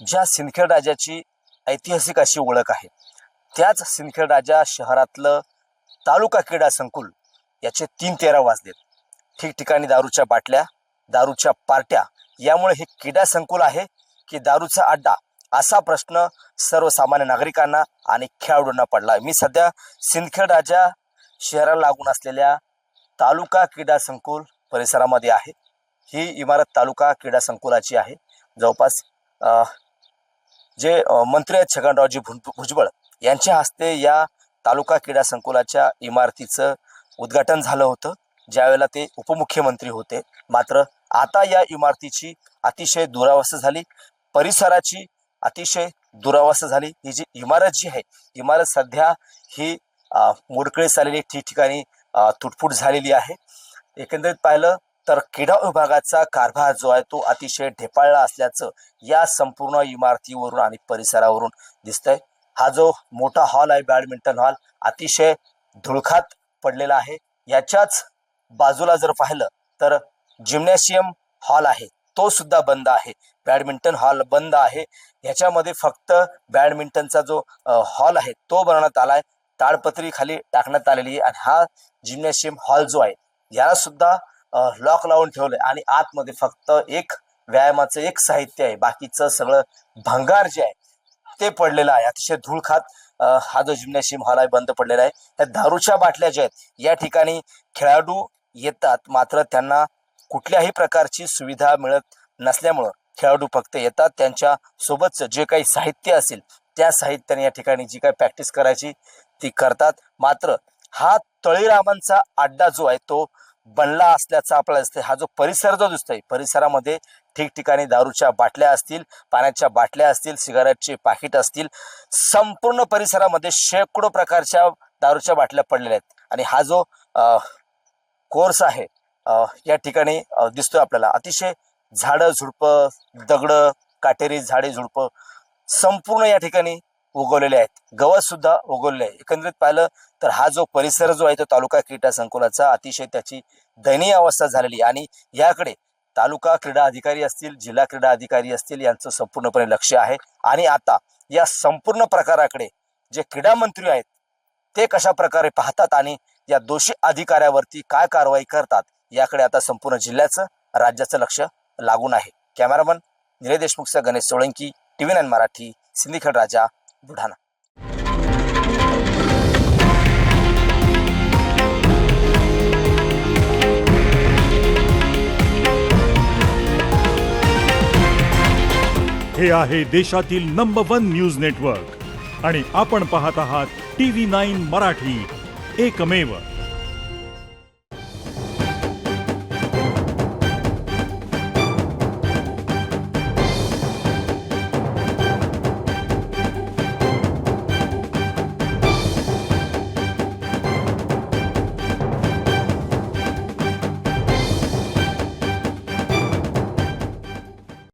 ज्या सिंदखेड राजाची ऐतिहासिक अशी ओळख आहे, त्याच सिंदखेड राजा शहरातलं तालुका क्रीडा संकुल याचे 3-13 वाजलेत. ठिकठिकाणी दारूच्या बाटल्या, दारूच्या पार्ट्या, यामुळे हे क्रीडा संकुल आहे की दारूचा अड्डा, असा प्रश्न सर्वसामान्य नागरिकांना आणि खेळाडूंना पडला. मी सध्या सिंदखेड राजा शहराला लागून असलेल्या तालुका क्रीडा संकुल परिसरामध्ये आहे. ही इमारत तालुका क्रीडा संकुलाची आहे. जवळपास जे मंत्री आहेत छगनरावजी भुजबळ यांच्या हस्ते या तालुका क्रीडा संकुलाच्या इमारतीचं उद्घाटन झालं होतं, ज्यावेळेला ते उपमुख्यमंत्री होते. मात्र आता या इमारतीची अतिशय दुरावस्था झाली, परिसराची अतिशय दुरावस्था झाली. ही जी इमारत आहे, इमारत सध्या ही मोडकळीस आलेली, ठिकठिकाणी तुटफूट झालेली आहे. एकंदरीत पाहिलं तर क्रीडा विभागाचा कारभार जो आहे तो अतिशय ढेपाळला असल्याचं या संपूर्ण इमारतीवरून आणि परिसरावरून दिसतंय. हा जो मोठा हॉल आहे, बॅडमिंटन हॉल, अतिशय धुळखात पडलेला आहे. याच्याच बाजूला जर पाहिलं तर जिम्नॅशियम हॉल आहे, तो सुद्धा बंद आहे. बॅडमिंटन हॉल बंद आहे. याच्यामध्ये फक्त बॅडमिंटनचा जो हॉल आहे तो बनवण्यात आलाय, ताडपत्री खाली टाकण्यात आलेली आहे. आणि हा जिम्नॅशियम हॉल जो आहे याला सुद्धा लॉक लावून ठेवलंय आणि आतमध्ये फक्त एक व्यायामाचं एक साहित्य आहे, बाकीचं सगळं भंगार जे आहे ते पडलेलं आहे. अतिशय धूळखात हा जो जिम्नॅशियम हॉल आहे बंद पडलेला आहे. त्या दारूच्या बाटल्या ज्या आहेत या ठिकाणी खेळाडू येतात, मात्र त्यांना कुठल्याही प्रकारची सुविधा मिळत नसल्यामुळं खेळाडू फक्त येतात, त्यांच्या सोबतचं जे काही साहित्य असेल त्या साहित्याने या ठिकाणी जी काही प्रॅक्टिस करायची ती करतात. मात्र हा तळीरामांचा अड्डा जो आहे तो बनला असल्याचा आपल्याला दिसतंय. हा जो परिसर जो दिसतोय, परिसरामध्ये ठिकठिकाणी दारूच्या बाटल्या असतील, पाण्याच्या बाटल्या असतील, सिगारेटचे पाकिट असतील, संपूर्ण परिसरामध्ये शेकडो प्रकारच्या दारूच्या बाटल्या पडलेल्या आहेत. आणि हा जो कोर्स आहे या ठिकाणी दिसतोय आपल्याला, अतिशय झाडं झुडपं, दगड, काटेरी झाडे झुडपं संपूर्ण या ठिकाणी उगवलेले आहेत, गवत सुद्धा उगवलेले आहे. एकंदरीत पाहिलं तर हा जो परिसर जो आहे तो तालुका क्रीडा संकुलाचा अतिशय त्याची दयनीय अवस्था झालेली. आणि याकडे तालुका क्रीडा अधिकारी असतील, जिल्हा क्रीडा अधिकारी असतील, यांचं संपूर्णपणे लक्ष आहे. आणि आता या संपूर्ण प्रकाराकडे जे क्रीडा मंत्री आहेत ते कशा प्रकारे पाहतात आणि या दोषी अधिकाऱ्यावरती काय कारवाई करतात, याकडे आता संपूर्ण जिल्ह्याचं, राज्याचं लक्ष लागून आहे. Cameraman Nilesh देशमुखचा Ganesh Solanki, TV9 Marathi, Sindkhed Raja, Buldhana. हे आहे देशातील नंबर 1 न्यूज नेटवर्क आणि आपण पाहत आहात TV9 मराठी, एकमेव.